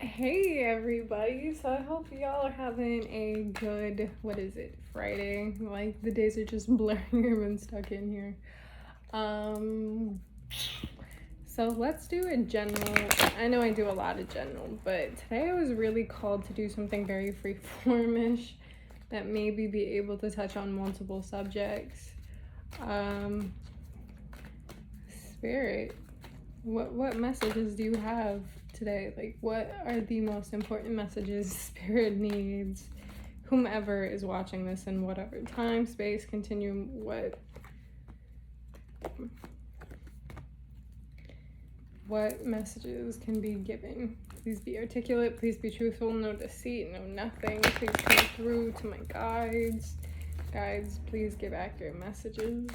Hey everybody, so I hope y'all are having a good, Friday? Like the days are just blurring. I've been stuck in here. So let's do a general. I know I do a lot of general, but today I was really called to do something very freeformish that maybe be able to touch on multiple subjects. Spirit, what messages do you have today? Like, what are the most important messages Spirit needs whomever is watching this in whatever time, space, continuum, what messages can be given? Please be articulate, please be truthful, no deceit, no nothing. Please come through to my guides. Guides, please give accurate messages.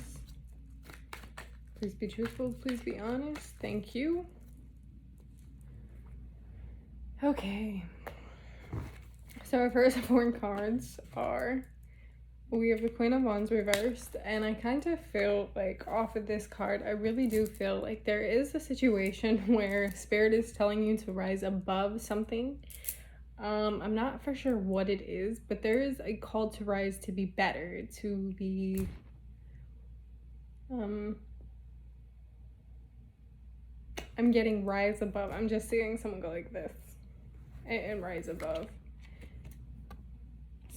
Please be truthful, please be honest. Thank you. Okay. So our first four cards are, we have the Queen of Wands reversed, and I kind of feel like off of this card, I really do feel like there is a situation where Spirit is telling you to rise above something. I'm not for sure what it is, but there is a call to rise, to be better, to be I'm getting rise above. I'm just seeing someone go like this and rise above.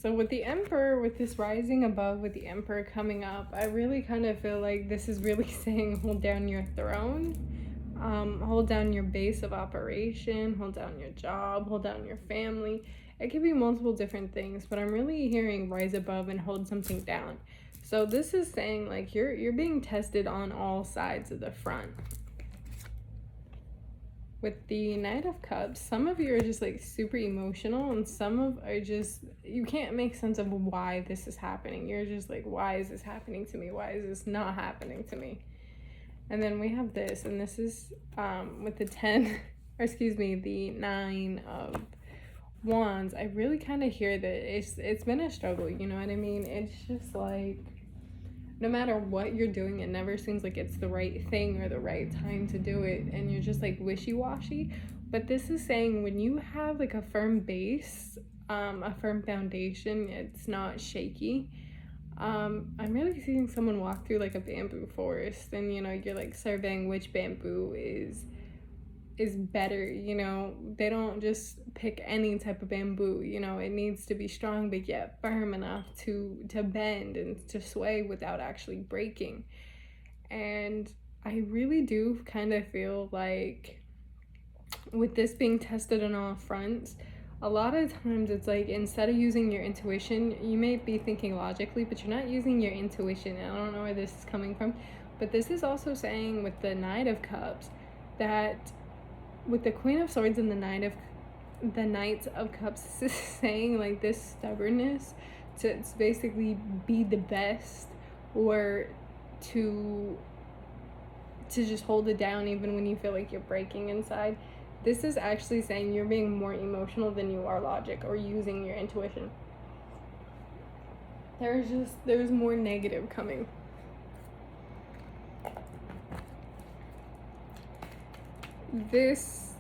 So with the Emperor, with this rising above, with the Emperor coming up, I really kind of feel like this is really saying hold down your throne, hold down your base of operation, hold down your job, hold down your family. It could be multiple different things, but I'm really hearing rise above and hold something down. So this is saying like you're being tested on all sides of the front. With the Knight of Cups, some of you are just like super emotional, and some of are just, you can't make sense of why this is happening. You're just like, why is this happening to me? Why is this not happening to me? And then we have this, and this is with the the 9 of Wands. I really kind of hear that it's been a struggle, you know what I mean? It's just like, no matter what you're doing, it never seems like it's the right thing or the right time to do it, and you're just like wishy-washy. But this is saying when you have like a firm base, a firm foundation, it's not shaky. I'm really seeing someone walk through like a bamboo forest, and you're like surveying which bamboo is better. They don't just pick any type of bamboo. It needs to be strong but yet firm enough to bend and to sway without actually breaking. And I really do kind of feel like with this being tested on all fronts, a lot of times it's like instead of using your intuition, you may be thinking logically, but you're not using your intuition. And I don't know where this is coming from, but this is also saying with the Knight of Cups that with the Queen of Swords and the Knight of Cups, this is saying like this stubbornness to basically be the best, or to just hold it down even when you feel like you're breaking inside. This is actually saying you're being more emotional than you are logic or using your intuition. There's more negative coming. This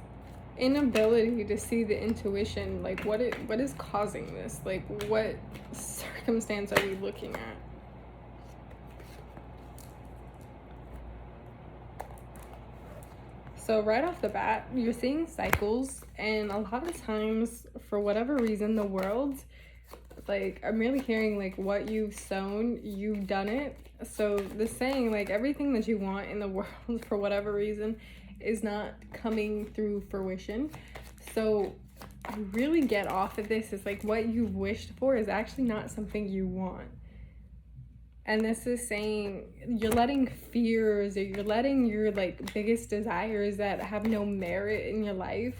inability to see the intuition, like what is causing this? Like what circumstance are we looking at? So right off the bat, you're seeing cycles, and a lot of times for whatever reason the world, like I'm really hearing like what you've sown, you've done it. So the saying like everything that you want in the world for whatever reason is not coming through fruition. So I really get off of this. It's like what you wished for is actually not something you want. And this is saying you're letting fears, or you're letting your like biggest desires that have no merit in your life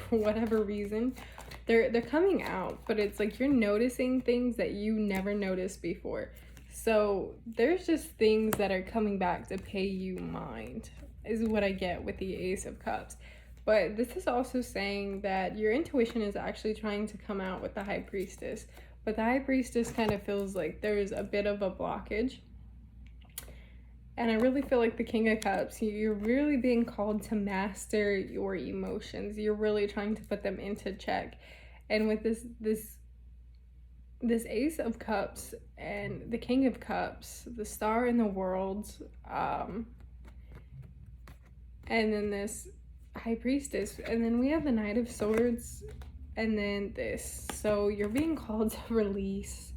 for whatever reason, they're coming out. But it's like you're noticing things that you never noticed before. So there's just things that are coming back to pay you mind, is what I get with the Ace of Cups. But this is also saying that your intuition is actually trying to come out with the High Priestess. But the High Priestess kind of feels like there's a bit of a blockage. And I really feel like the King of Cups, you're really being called to master your emotions. You're really trying to put them into check. And with this Ace of Cups and the King of Cups, the star in the world, and then this High Priestess, and then we have the Knight of Swords, and then this. So you're being called to release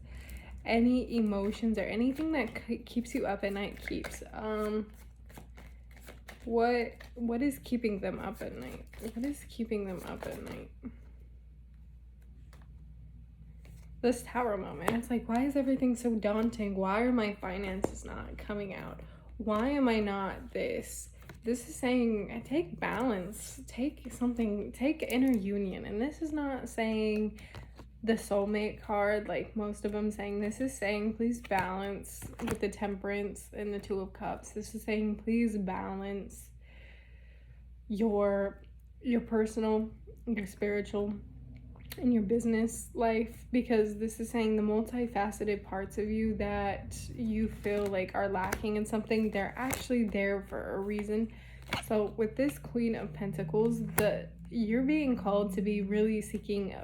any emotions or anything that keeps you up at night. What is keeping them up at night? What is keeping them up at night? This Tower moment, it's like, why is everything so daunting? Why are my finances not coming out? Why am I not this? This is saying, take balance, take inner union. And this is not saying the soulmate card, like most of them saying. This is saying, please balance with the Temperance and the Two of Cups. This is saying, please balance your personal, your spiritual, in your business life, because this is saying the multifaceted parts of you that you feel like are lacking in something, they're actually there for a reason. So with this Queen of Pentacles, you're being called to be really seeking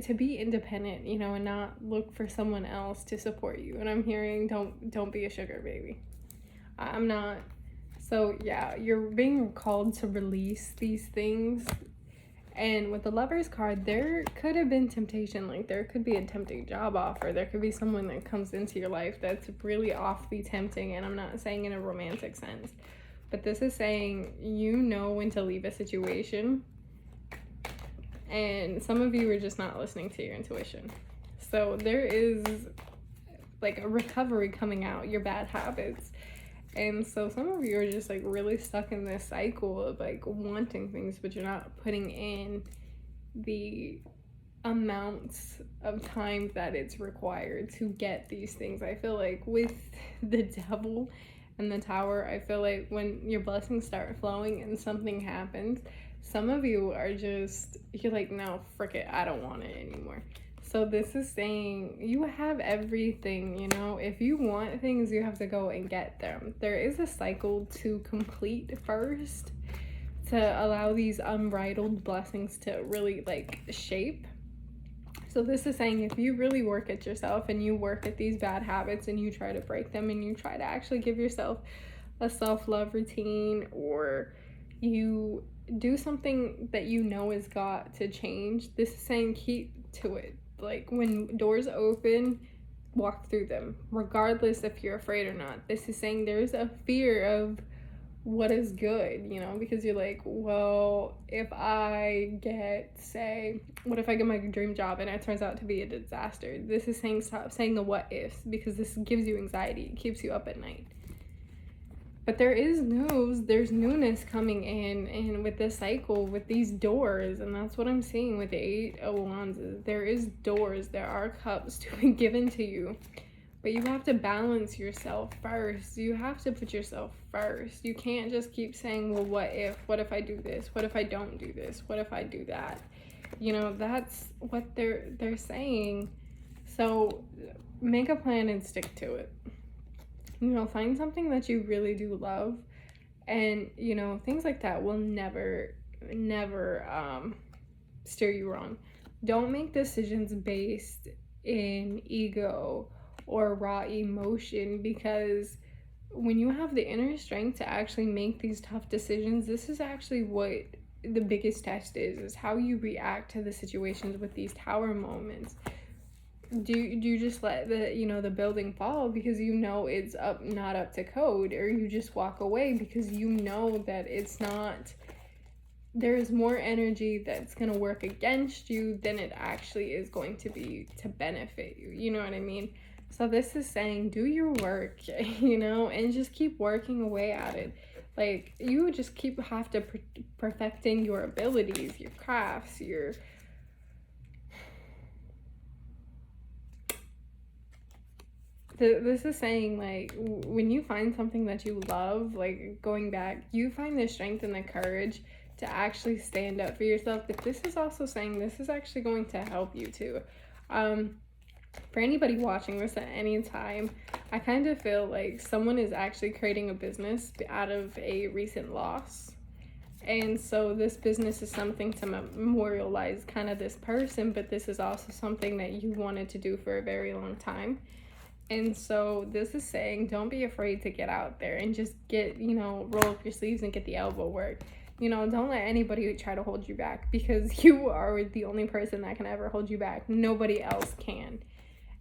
to be independent, and not look for someone else to support you. And I'm hearing, don't be a sugar baby. I'm not. So yeah, you're being called to release these things. And with the Lover's card, there could have been temptation. Like, there could be a tempting job offer. There could be someone that comes into your life that's really awfully tempting. And I'm not saying in a romantic sense, but this is saying you know when to leave a situation. And some of you are just not listening to your intuition. So there is like a recovery coming out, your bad habits. And so some of you are just like really stuck in this cycle of like wanting things, but you're not putting in the amounts of time that it's required to get these things. I feel like with the Devil and the Tower, I feel like when your blessings start flowing and something happens, some of you are just, you're like, no, frick it, I don't want it anymore. So this is saying you have everything, if you want things, you have to go and get them. There is a cycle to complete first to allow these unbridled blessings to really like shape. So this is saying if you really work at yourself and you work at these bad habits and you try to break them and you try to actually give yourself a self-love routine, or you do something that is got to change, this is saying keep to it. Like, when doors open, walk through them, regardless if you're afraid or not. This is saying there's a fear of what is good, because you're like, well, if I what if I get my dream job and it turns out to be a disaster? This is saying stop saying the what ifs, because this gives you anxiety. It keeps you up at night. But there's newness coming in, and with this cycle, with these doors, and that's what I'm seeing with the 8 of Wands. There is doors, there are cups to be given to you, but you have to balance yourself first. You have to put yourself first. You can't just keep saying, well, what if I do this? What if I don't do this? What if I do that? That's what they're saying. So make a plan and stick to it. Find something that you really do love, and things like that will never steer you wrong. Don't make decisions based in ego or raw emotion, because when you have the inner strength to actually make these tough decisions, this is actually what the biggest test is how you react to the situations with these Tower moments. Do you just let the building fall because it's not up to code, or you just walk away because that it's not, there's more energy that's going to work against you than it actually is going to be to benefit you? You know what I mean? So this is saying do your work, and just keep working away at it. Like, you just have to perfecting your abilities, your crafts, your this is saying, like, when you find something that you love, like going back, you find the strength and the courage to actually stand up for yourself. But this is also saying this is actually going to help you too. For anybody watching this at any time, I kind of feel like someone is actually creating a business out of a recent loss. And so this business is something to memorialize kind of this person, but this is also something that you wanted to do for a very long time. And so this is saying, don't be afraid to get out there and just get, roll up your sleeves and get the elbow work. Don't let anybody try to hold you back, because you are the only person that can ever hold you back. Nobody else can.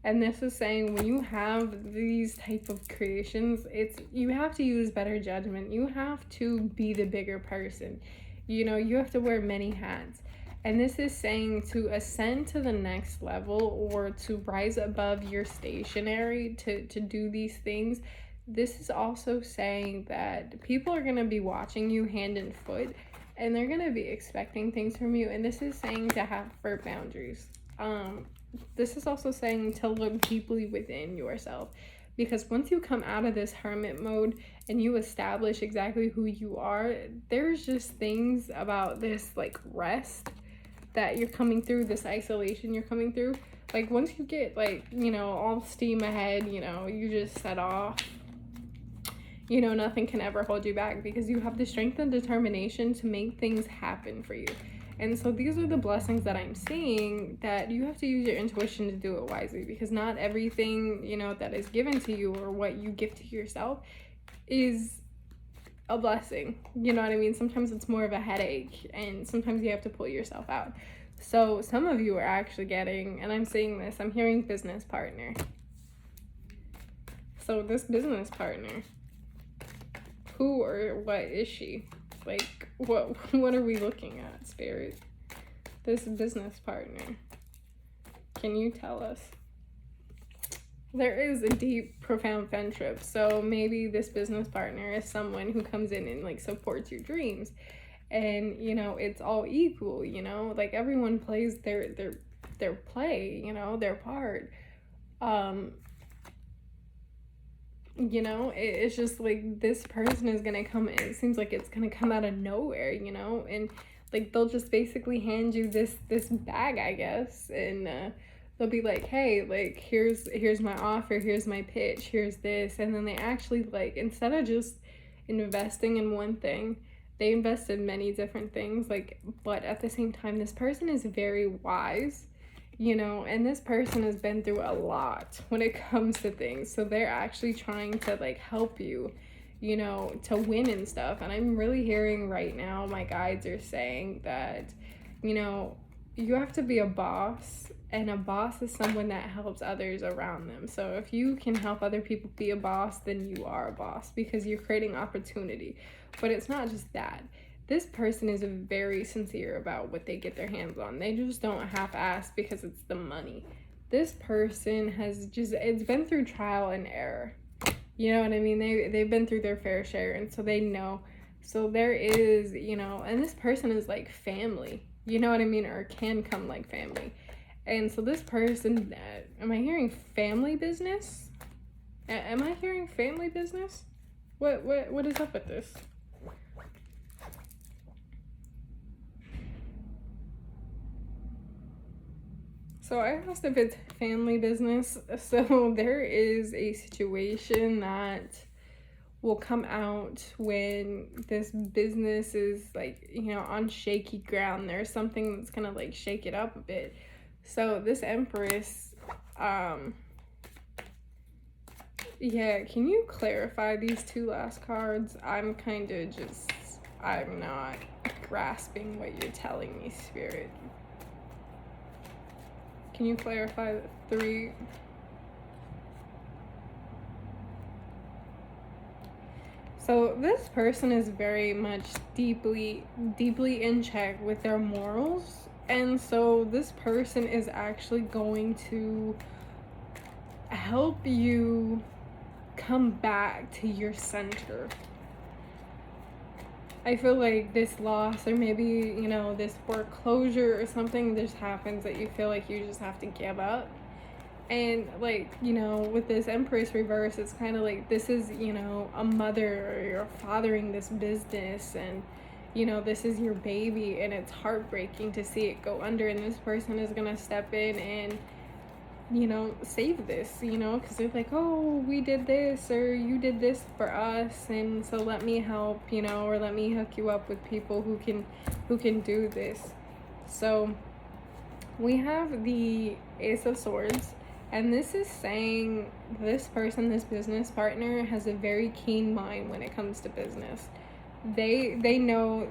And this is saying, when you have these type of creations, you have to use better judgment. You have to be the bigger person. You have to wear many hats. And this is saying to ascend to the next level, or to rise above your stationary to do these things. This is also saying that people are going to be watching you hand and foot, and they're going to be expecting things from you. And this is saying to have firm boundaries. This is also saying to look deeply within yourself, because once you come out of this hermit mode and you establish exactly who you are, there's just things about this like rest that you're coming through, this isolation you're coming through. Like once you get like, all steam ahead, you just set off, nothing can ever hold you back, because you have the strength and determination to make things happen for you. And so these are the blessings that I'm seeing, that you have to use your intuition to do it wisely, because not everything, that is given to you, or what you give to yourself, is a blessing. You know what I mean? Sometimes it's more of a headache, and sometimes you have to pull yourself out. So some of you are actually getting, and I'm saying this, I'm hearing business partner. So this business partner, who or what is she? Like, what are we looking at, Spirit? This business partner. Can you tell us? There is a deep, profound friendship. So maybe this business partner is someone who comes in and like supports your dreams. And, it's all equal, like everyone plays their play, their part. It's just like this person is gonna come in. It seems like it's gonna come out of nowhere, and like they'll just basically hand you this bag, I guess, and they'll be like, hey, like here's my offer, here's my pitch, here's this. And then they actually, like, instead of just investing in one thing, they invest in many different things. Like, but at the same time, this person is very wise, and this person has been through a lot when it comes to things. So they're actually trying to like help you, to win and stuff. And I'm really hearing right now, my guides are saying that, you have to be a boss, and a boss is someone that helps others around them. So if you can help other people be a boss, then you are a boss, because you're creating opportunity. But it's not just that. This person is very sincere about what they get their hands on. They just don't half-ass because it's the money. This person it's been through trial and error. You know what I mean? They've been through their fair share, and so they know. So there is, and this person is like family. You know what I mean? Or can come like family. And so this person, am I hearing family business? Am I hearing family business? What is up with this? So I asked if it's family business. So there is a situation that will come out when this business is like, on shaky ground. There's something that's gonna like shake it up a bit. So this Empress, yeah, can you clarify these two last cards? I'm not grasping what you're telling me, Spirit. Can you clarify the 3? So this person is very much deeply in check with their morals. And so this person is actually going to help you come back to your center. I feel like this loss, or maybe, this foreclosure or something just happens that you feel like you just have to give up. And like, with this Empress reverse, it's kind of like this is, a mother, or you're fathering this business, and you know, this is your baby and it's heartbreaking to see it go under, and this person is gonna step in and, you know, save this, you know, because they're like, oh, we did this or you did this for us, and so let me help, you know, or let me hook you up with people who can do this. So we have the Ace of Swords, and this is saying this person, this business partner, has a very keen mind when it comes to business. They know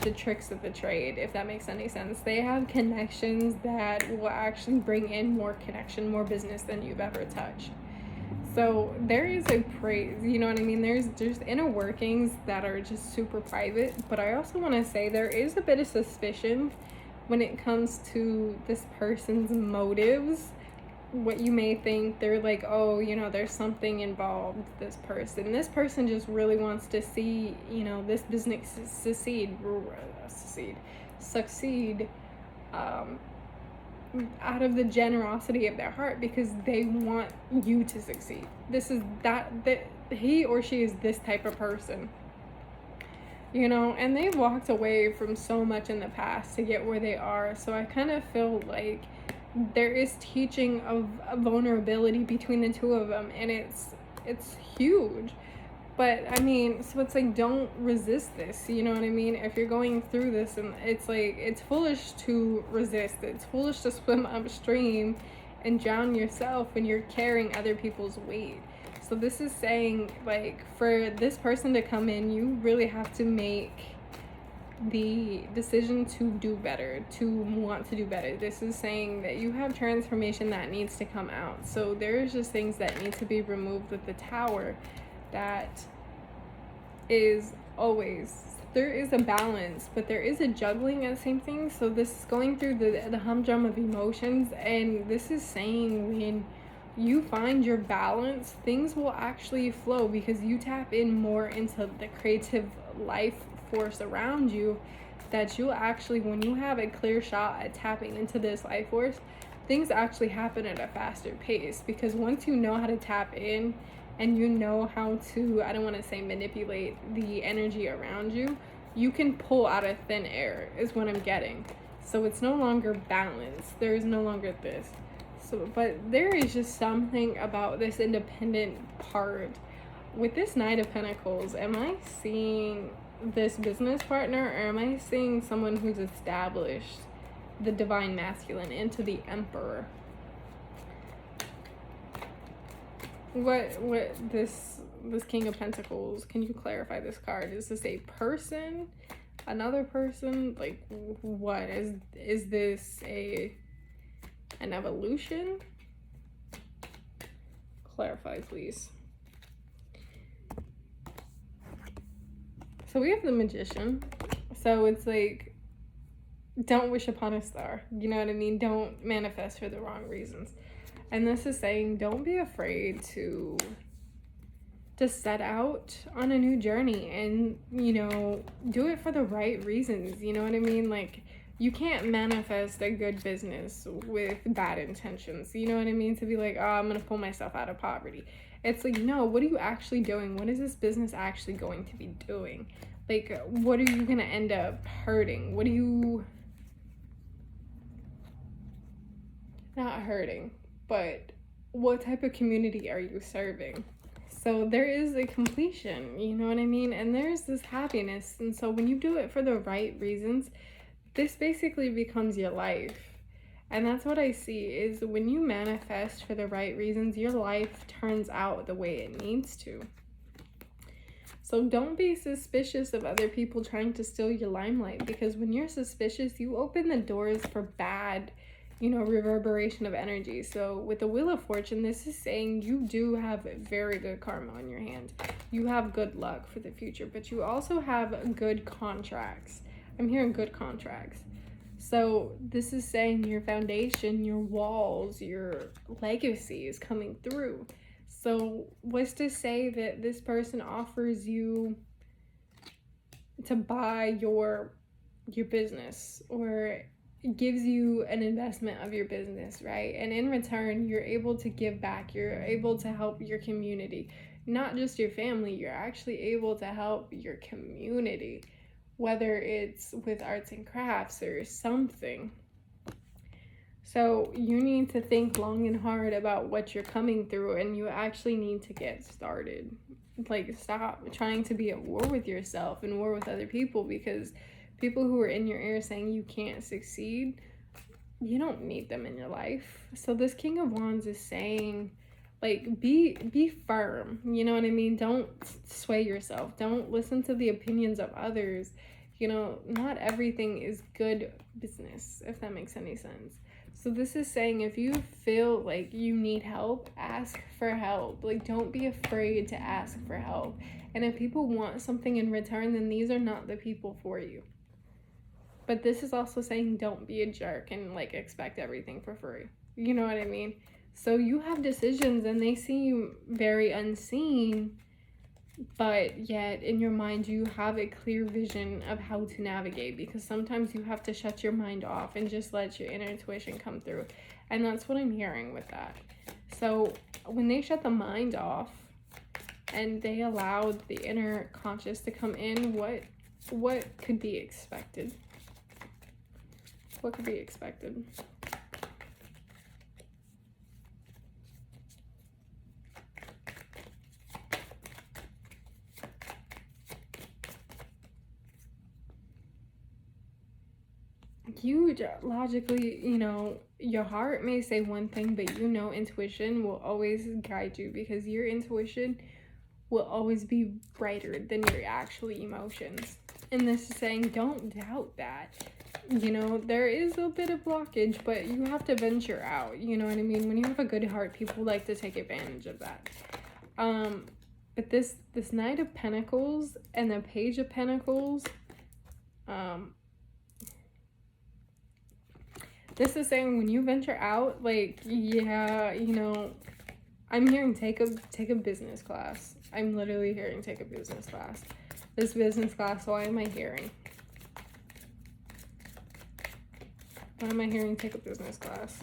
the tricks of the trade, if that makes any sense. They have connections that will actually bring in more connection, more business than you've ever touched. So there is a praise, you know what I mean? There's inner workings that are just super private, but I also want to say there is a bit of suspicion when it comes to this person's motives. What you may think, they're like, oh, you know, there's something involved. This person just really wants to see, you know, this business succeed out of the generosity of their heart, because they want you to succeed. This is that he or she is this type of person, you know, and they've walked away from so much in the past to get where they are. So I kind of feel like there is teaching of a vulnerability between the two of them, and it's huge. But I mean, so it's like, don't resist this, you know what I mean? If you're going through this, and it's like, it's foolish to resist, it's foolish to swim upstream and drown yourself when you're carrying other people's weight. So this is saying, like, for this person to come in, you really have to make the decision to do better, to want to do better. This is saying that you have transformation that needs to come out. So there's just things that need to be removed with the Tower. That is always, there is a balance, but there is a juggling at the same thing. So this is going through the humdrum of emotions, and this is saying when you find your balance, things will actually flow, because you tap in more into the creative life force around you, that you'll actually, when you have a clear shot at tapping into this life force, things actually happen at a faster pace. Because once you know how to tap in, and you know how to, I don't want to say manipulate the energy around you, you can pull out of thin air, is what I'm getting. So it's no longer balanced. There is no longer this. So, but there is just something about this independent part. With this Knight of Pentacles, am I seeing this business partner, or am I seeing someone who's established the divine masculine into the Emperor? What this King of Pentacles, can you clarify this card? Is this a person, another person? Like, what is this an evolution? Clarify, please. So we have the Magician. So it's like, don't wish upon a star, you know what I mean? Don't manifest for the wrong reasons. And this is saying, don't be afraid to set out on a new journey, and, you know, do it for the right reasons. You know what I mean? Like, you can't manifest a good business with bad intentions. You know what I mean? To be like, oh, I'm going to pull myself out of poverty. It's like, no, what are you actually doing? What is this business actually going to be doing? Like, what are you going to end up hurting? What are you... Not hurting, but what type of community are you serving? So there is a completion, you know what I mean? And there's this happiness. And so when you do it for the right reasons, this basically becomes your life. And that's what I see, is when you manifest for the right reasons, your life turns out the way it needs to. So don't be suspicious of other people trying to steal your limelight, because when you're suspicious, you open the doors for bad, you know, reverberation of energy. So with the Wheel of Fortune, this is saying you do have very good karma on your hand. You have good luck for the future, but you also have good contracts. I'm hearing good contracts. So this is saying your foundation, your walls, your legacy is coming through. So what's to say that this person offers you to buy your business, or gives you an investment of your business, right? And in return, you're able to give back. You're able to help your community, not just your family. You're actually able to help your community. whether it's with arts and crafts or something. So you need to think long and hard about what you're coming through, and you actually need to get started. Like, stop trying to be at war with yourself and war with other people, because people who are in your ear saying you can't succeed, you don't need them in your life. So this King of Wands is saying, like, be firm. You know what I mean? Don't sway yourself. Don't listen to the opinions of others. You know, not everything is good business, if that makes any sense. So this is saying, if you feel like you need help, ask for help. Like, don't be afraid to ask for help. And if people want something in return, then these are not the people for you. But this is also saying, don't be a jerk and, like, expect everything for free. You know what I mean? So you have decisions and they seem very unseen, but yet in your mind you have a clear vision of how to navigate, because sometimes you have to shut your mind off and just let your inner intuition come through. And that's what I'm hearing with that. So when they shut the mind off and they allowed the inner conscious to come in, what could be expected? What could be expected? You logically, you know, your heart may say one thing, but you know intuition will always guide you, because your intuition will always be brighter than your actual emotions. And this is saying, don't doubt that. You know, there is a bit of blockage, but you have to venture out. You know what I mean? When you have a good heart, people like to take advantage of that. But this Knight of Pentacles and the Page of Pentacles, this is saying, when you venture out, like, yeah, you know, I'm hearing take a business class. I'm literally hearing take a business class. This business class, why am I hearing? Why am I hearing take a business class?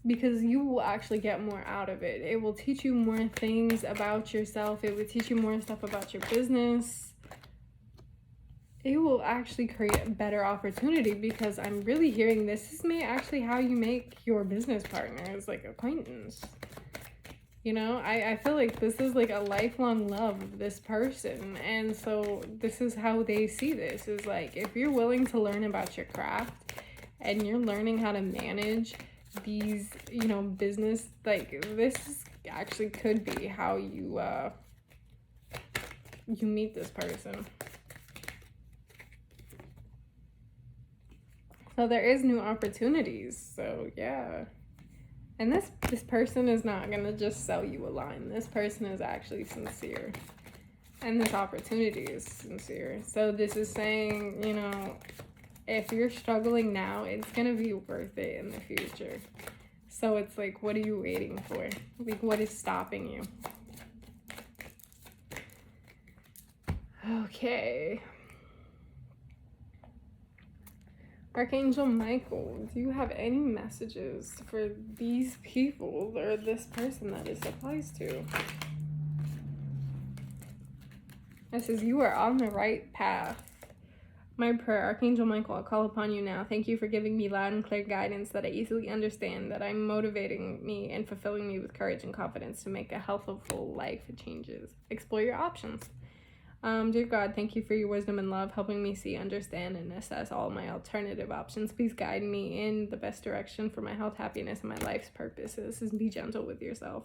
Because you will actually get more out of it. It will teach you more things about yourself. It will teach you more stuff about your business. It will actually create a better opportunity, because I'm really hearing this is actually how you make your business partners, like, acquaintance. You know, I feel like this is like a lifelong love of this person. And so this is how they see this, is like, if you're willing to learn about your craft and you're learning how to manage these, you know, business, like, this actually could be how you meet this person. So there is new opportunities. So yeah. And this person is not going to just sell you a line. This person is actually sincere. And this opportunity is sincere. So this is saying, you know, if you're struggling now, it's going to be worth it in the future. So it's like, what are you waiting for? Like, what is stopping you? Okay. Archangel Michael, do you have any messages for these people or this person that this applies to? It says, you are on the right path. My prayer, Archangel Michael, I call upon you now. Thank you for giving me loud and clear guidance that I easily understand, that I'm motivating me and fulfilling me with courage and confidence to make a healthful life changes. Explore your options. Dear God, thank you for your wisdom and love, helping me see, understand, and assess all my alternative options. Please guide me in the best direction for my health, happiness, and my life's purposes. And be gentle with yourself.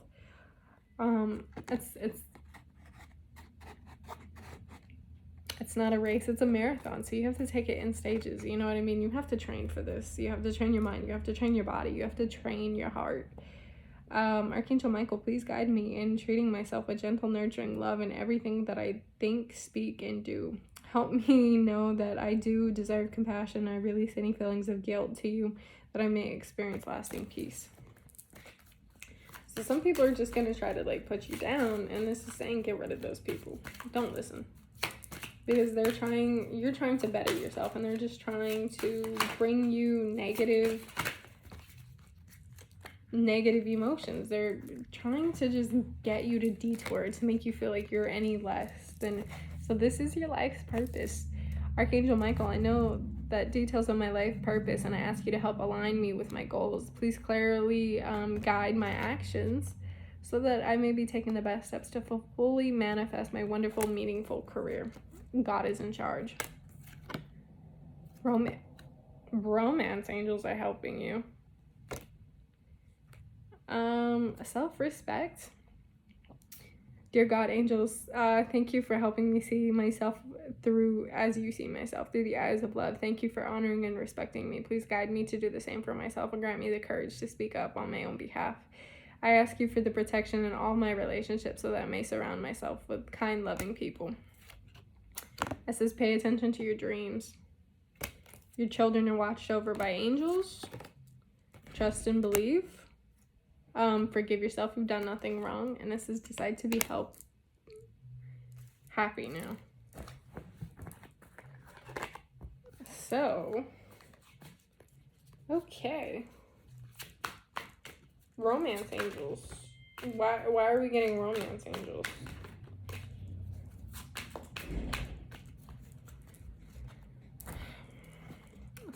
It's not a race, it's a marathon. So you have to take it in stages. You know what I mean? You have to train for this. You have to train your mind. You have to train your body. You have to train your heart. Archangel Michael, please guide me in treating myself with gentle, nurturing love in everything that I think, speak, and do. Help me know that I do deserve compassion. I release any feelings of guilt to you, that I may experience lasting peace. So some people are just going to try to, like, put you down, and this is saying get rid of those people. Don't listen. Because you're trying to better yourself, and they're just trying to bring you negative emotions. They're trying to just get you to detour, to make you feel like you're any less than So this is your life's purpose. Archangel Michael, I know that details of my life purpose, and I ask you to help align me with my goals. Please clearly guide my actions so that I may be taking the best steps to fully manifest my wonderful, meaningful career. God is in charge. Romance angels are helping you. Self-respect. Dear God, angels, thank you for helping me see myself as you see myself, through the eyes of love. Thank you for honoring and respecting me. Please guide me to do the same for myself and grant me the courage to speak up on my own behalf. I ask you for the protection in all my relationships so that I may surround myself with kind, loving people. It says, pay attention to your dreams. Your children are watched over by angels. Trust and believe. Forgive yourself, you've done nothing wrong. And this is decide to be happy now. So, okay. Romance angels. Why are we getting romance angels?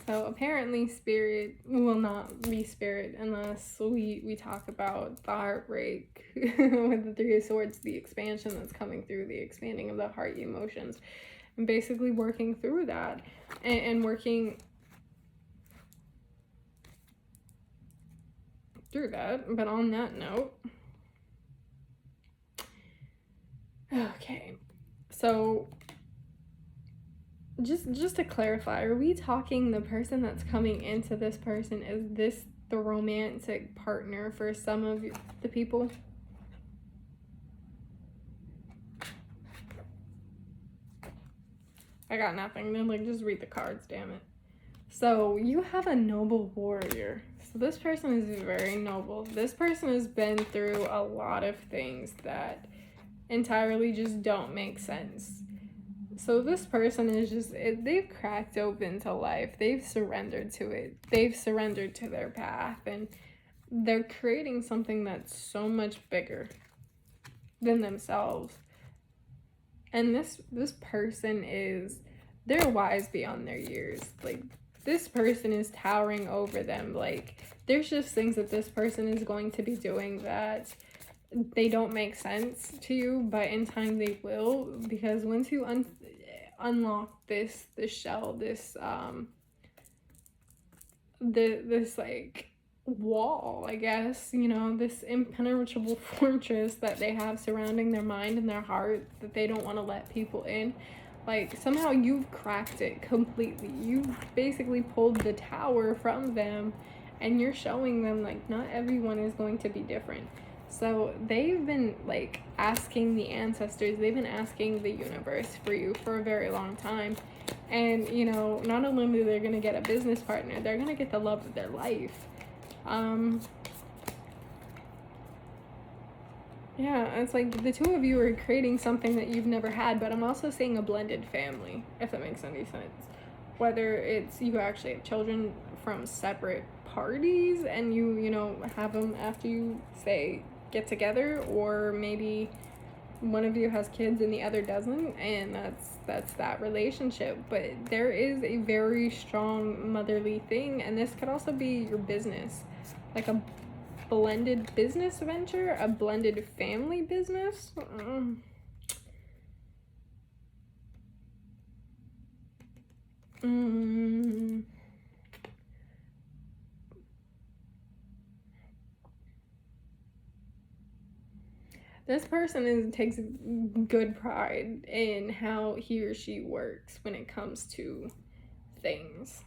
So apparently spirit will not be spirit unless we talk about the heartbreak with the Three of Swords, the expansion that's coming through, the expanding of the heart emotions, and basically working through that and working through that. But on that note, okay, so just to clarify, are we talking the person that's coming into this person, is this the romantic partner for some of the people? I got nothing. Then like just read the cards, damn it. So you have a noble warrior. So this person is very noble. This person has been through a lot of things that entirely just don't make sense. So this person is just, they've cracked open to life. They've surrendered to it. They've surrendered to their path. And they're creating something that's so much bigger than themselves. And this person they're wise beyond their years. Like, this person is towering over them. Like, there's just things that this person is going to be doing that they don't make sense to you, but in time they will, because once you unlock this shell, this like wall, I guess, you know, this impenetrable fortress that they have surrounding their mind and their heart that they don't want to let people in, like somehow you've cracked it completely. You've basically pulled the tower from them, and you're showing them like not everyone is going to be different. So they've been like asking the ancestors, they've been asking the universe for you for a very long time. And, you know, not only are they going to get a business partner, they're going to get the love of their life. Yeah, it's like the two of you are creating something that you've never had, but I'm also seeing a blended family, if that makes any sense. Whether it's you actually have children from separate parties and you know, have them after you, say, get together, or maybe one of you has kids and the other doesn't, and that's that relationship. But there is a very strong motherly thing, and this could also be your business, like a blended business venture, a blended family business. This person takes good pride in how he or she works when it comes to things.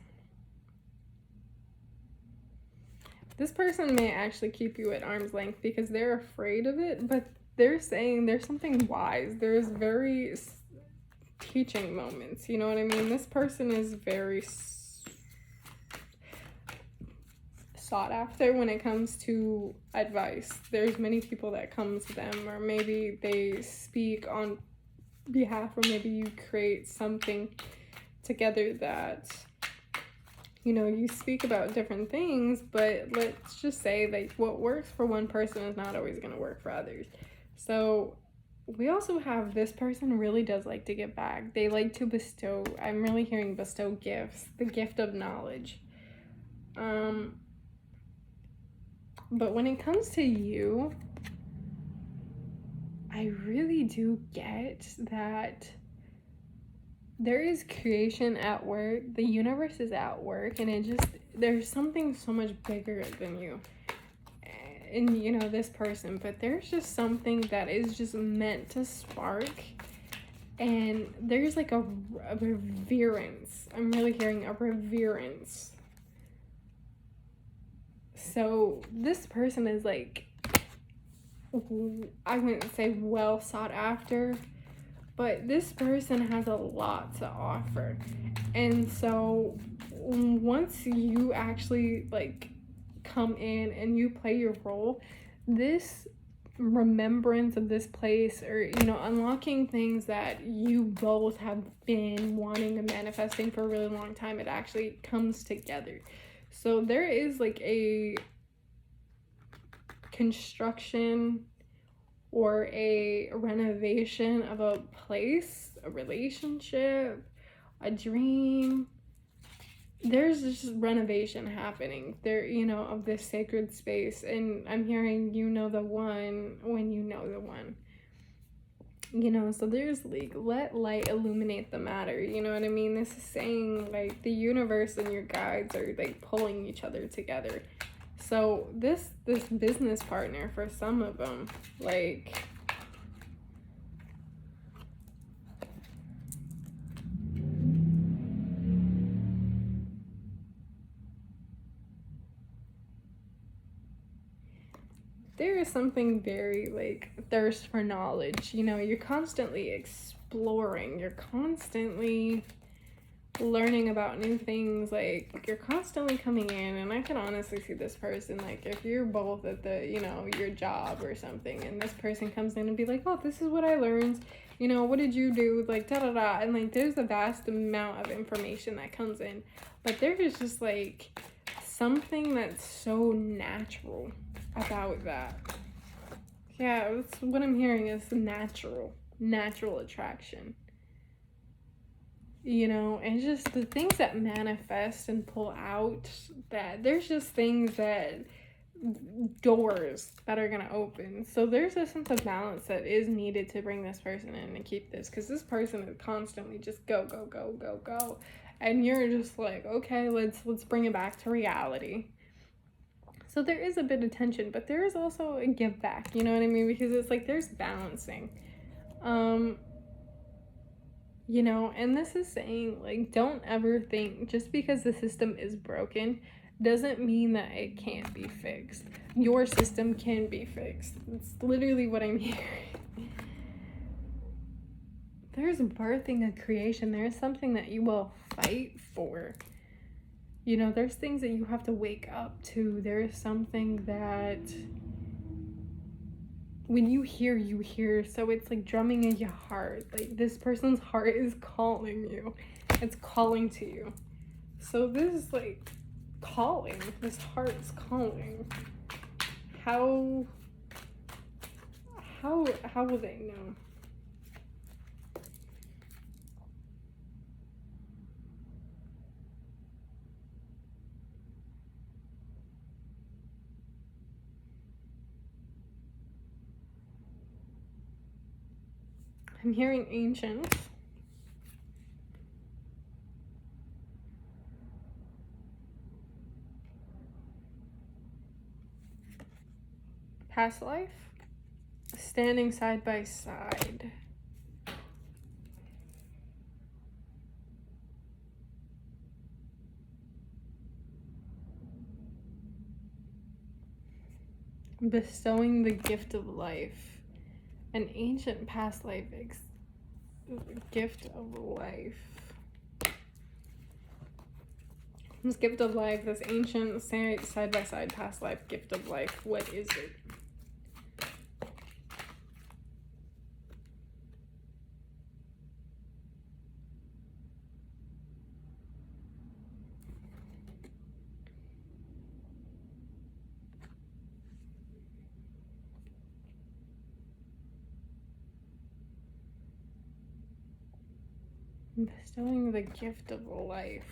This person may actually keep you at arm's length because they're afraid of it, but they're saying there's something wise. There's very teaching moments, you know what I mean? This person is very sought after when it comes to advice. There's many people that come to them, or maybe they speak on behalf, or maybe you create something together that, you know, you speak about different things, but let's just say like what works for one person is not always going to work for others. So we also have this person really does like to give back. They like to bestow. I'm really hearing bestow gifts, the gift of knowledge. But when it comes to you, I really do get that there is creation at work. The universe is at work, and there's something so much bigger than you. And this person, but there's just something that is just meant to spark, and there's like a reverence. I'm really hearing a reverence. So this person is like, I wouldn't say well sought after, but this person has a lot to offer. And so once you actually like come in and you play your role, this remembrance of this place, or unlocking things that you both have been wanting and manifesting for a really long time, it actually comes together. So there is like a construction or a renovation of a place, a relationship, a dream. There's just renovation happening there, of this sacred space. And I'm hearing the one when you know the one. So there's like, let light illuminate the matter. You know what I mean? This is saying like the universe and your guides are like pulling each other together. So this business partner, for some of them, like, there is something very like thirst for knowledge. You're constantly exploring, you're constantly learning about new things, like you're constantly coming in. And I can honestly see this person, like if you're both at the your job or something, and this person comes in and be like, oh, this is what I learned, what did you do, like da da da, and like there's a vast amount of information that comes in, but there is just like something that's so natural about that. Yeah, that's what I'm hearing, is natural attraction. And just the things that manifest and pull out, that there's just things that, doors that are going to open. So there's a sense of balance that is needed to bring this person in and keep this, because this person is constantly just go, go, go, go, go. And you're just like, okay, let's bring it back to reality. So there is a bit of tension, but there is also a give back, you know what I mean? Because it's like there's balancing. And this is saying, like, don't ever think just because the system is broken doesn't mean that it can't be fixed. Your system can be fixed. It's literally what I'm hearing. There's birthing a creation. There's something that you will fight for. There's things that you have to wake up to. There's something that when you hear, so it's like drumming in your heart. Like this person's heart is calling you. It's calling to you. So this is like calling. This heart is calling. How will they know? I'm hearing ancients. Past life. Standing side by side. Bestowing the gift of life. An ancient past life gift of life. This gift of life, this ancient side by side past life gift of life, what is it? Bestowing the gift of life.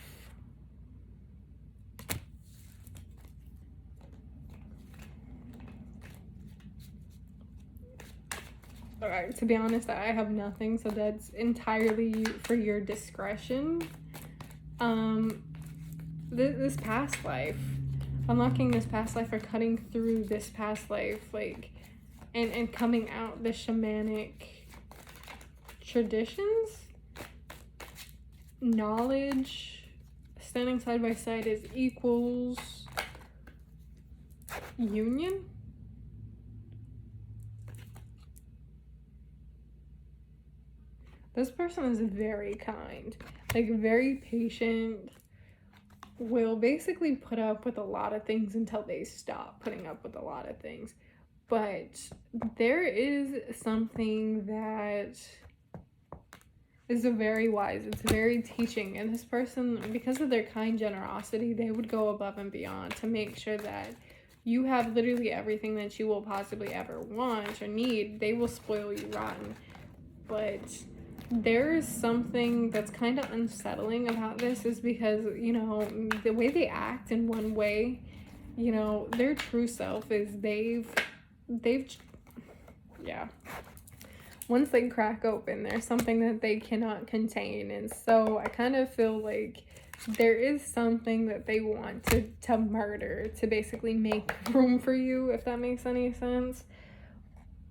Alright, to be honest, I have nothing, so that's entirely for your discretion. This past life, unlocking this past life, or cutting through this past life, like, and coming out the shamanic traditions, knowledge, standing side by side as equals, union. This person is very kind, like very patient, will basically put up with a lot of things until they stop putting up with a lot of things. But there is something that is very wise, it's very teaching, and this person, because of their kind generosity, they would go above and beyond to make sure that you have literally everything that you will possibly ever want or need. They will spoil you rotten. But there is something that's kind of unsettling about this, is because, you know, the way they act in one way, you know, their true self is they've yeah, once they crack open, there's something that they cannot contain. And so I kind of feel like there is something that they want to murder to basically make room for you, if that makes any sense.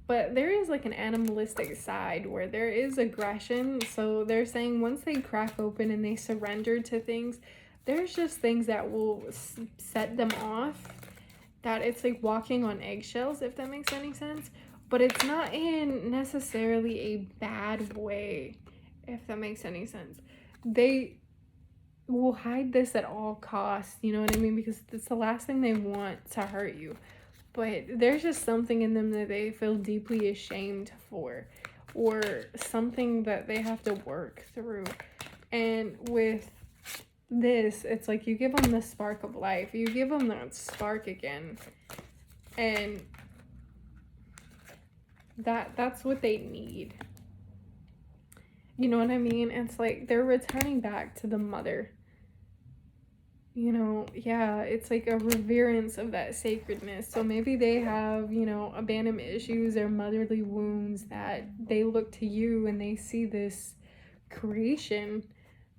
But there is like an animalistic side where there is aggression. So they're saying once they crack open and they surrender to things, there's just things that will set them off, that it's like walking on eggshells, if that makes any sense. But it's not in necessarily a bad way, if that makes any sense. They will hide this at all costs, you know what I mean? Because it's the last thing they want to hurt you. But there's just something in them that they feel deeply ashamed for, or something that they have to work through. And with this, it's like you give them the spark of life. You give them that spark again. And that's what they need. You know what I mean? It's like they're returning back to the mother. You know, yeah, it's like a reverence of that sacredness. So maybe they have, you know, abandonment issues or motherly wounds, that they look to you and they see this creation,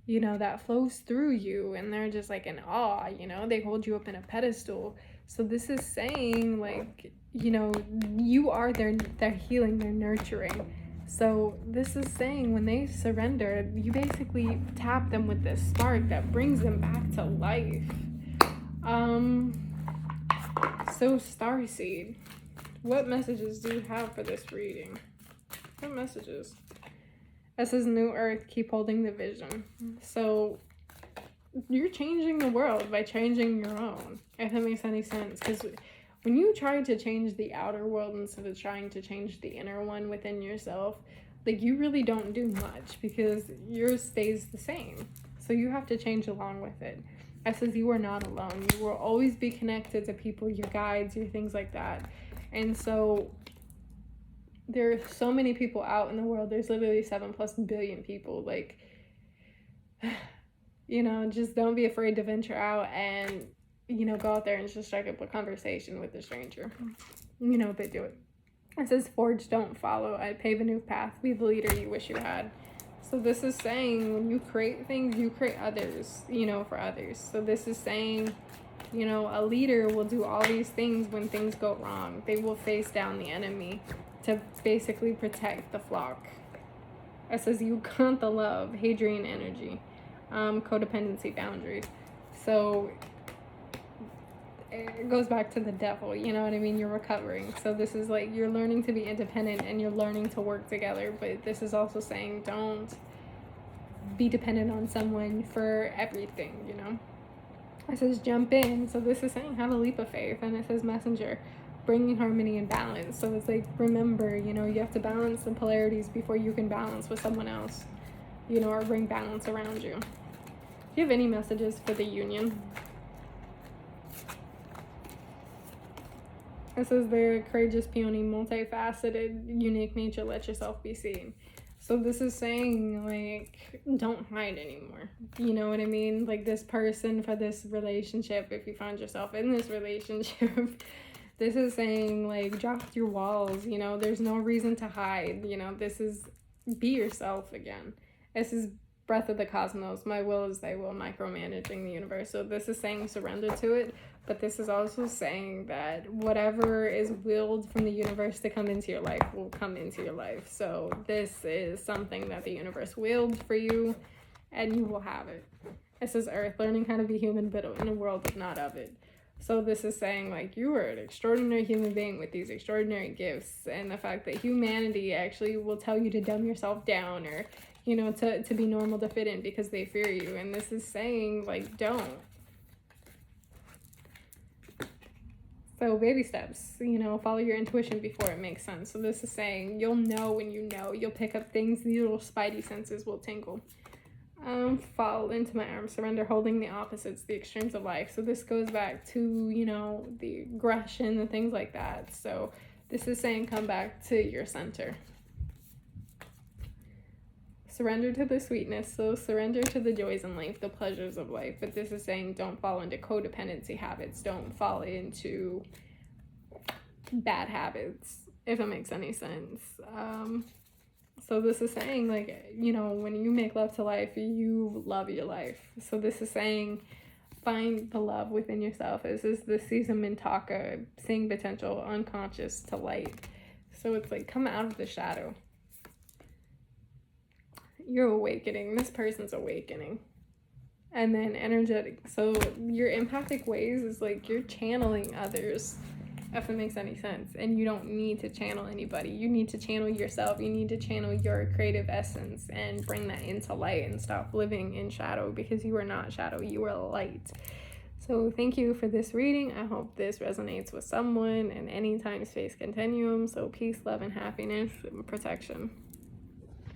you know, that flows through you, and they're just like in awe, you know, they hold you up in a pedestal. So this is saying, like, you know, you are their healing, their nurturing. So this is saying when they surrender, you basically tap them with this spark that brings them back to life. So Starseed, what messages do you have for this reading? What messages? It says New Earth, keep holding the vision. So you're changing the world by changing your own, if that makes any sense. Because when you try to change the outer world instead of trying to change the inner one within yourself, like, you really don't do much, because yours stays the same. So you have to change along with it. It says you are not alone. You will always be connected to people, your guides, your things like that. And so there are so many people out in the world. There's literally 7+ billion people. Like, you know, just don't be afraid to venture out and, you know, go out there and just strike up a conversation with a stranger. You know, they do it. It says forge, don't follow. I pave a new path. Be the leader you wish you had. So this is saying when you create things, you create others, you know, for others. So this is saying, you know, a leader will do all these things when things go wrong. They will face down the enemy to basically protect the flock. It says you got the love, Hadrian energy, codependency boundaries. So it goes back to the devil, you know what I mean? You're recovering. So this is like you're learning to be independent and you're learning to work together. But this is also saying don't be dependent on someone for everything, you know? It says jump in. So this is saying have a leap of faith. And it says messenger, bringing harmony and balance. So it's like, remember, you know, you have to balance the polarities before you can balance with someone else, you know, or bring balance around you. Do you have any messages for the union? It says the courageous peony, multifaceted, unique nature, let yourself be seen. So this is saying, like, don't hide anymore. You know what I mean? Like, this person for this relationship, if you find yourself in this relationship, this is saying, like, drop your walls. You know, there's no reason to hide. You know, this is be yourself again. This is breath of the cosmos. My will is thy will, micromanaging the universe. So this is saying surrender to it. But this is also saying that whatever is willed from the universe to come into your life will come into your life. So this is something that the universe willed for you, and you will have it. This is Earth, learning how to be human, but in a world not of it. So this is saying, like, you are an extraordinary human being with these extraordinary gifts, and the fact that humanity actually will tell you to dumb yourself down, or, you know, to be normal, to fit in, because they fear you. And this is saying, like, don't. So baby steps, you know, follow your intuition before it makes sense. So this is saying you'll know when you know. You'll pick up things, these little spidey senses will tingle. Fall into my arms, surrender, holding the opposites, the extremes of life. So this goes back to, you know, the aggression and things like that. So this is saying come back to your center. Surrender to the sweetness. So surrender to the joys in life, the pleasures of life. But this is saying don't fall into codependency habits. Don't fall into bad habits, if it makes any sense. So this is saying, like, you know, when you make love to life, you love your life. So this is saying find the love within yourself. This is the Caesar Mintaka, seeing potential, unconscious to light. So it's like come out of the shadow. You're awakening. This person's awakening. And then energetic. So your empathic ways is like you're channeling others, if it makes any sense. And you don't need to channel anybody. You need to channel yourself. You need to channel your creative essence and bring that into light and stop living in shadow, because you are not shadow. You are light. So thank you for this reading. I hope this resonates with someone in any time space continuum. So peace, love, and happiness and protection.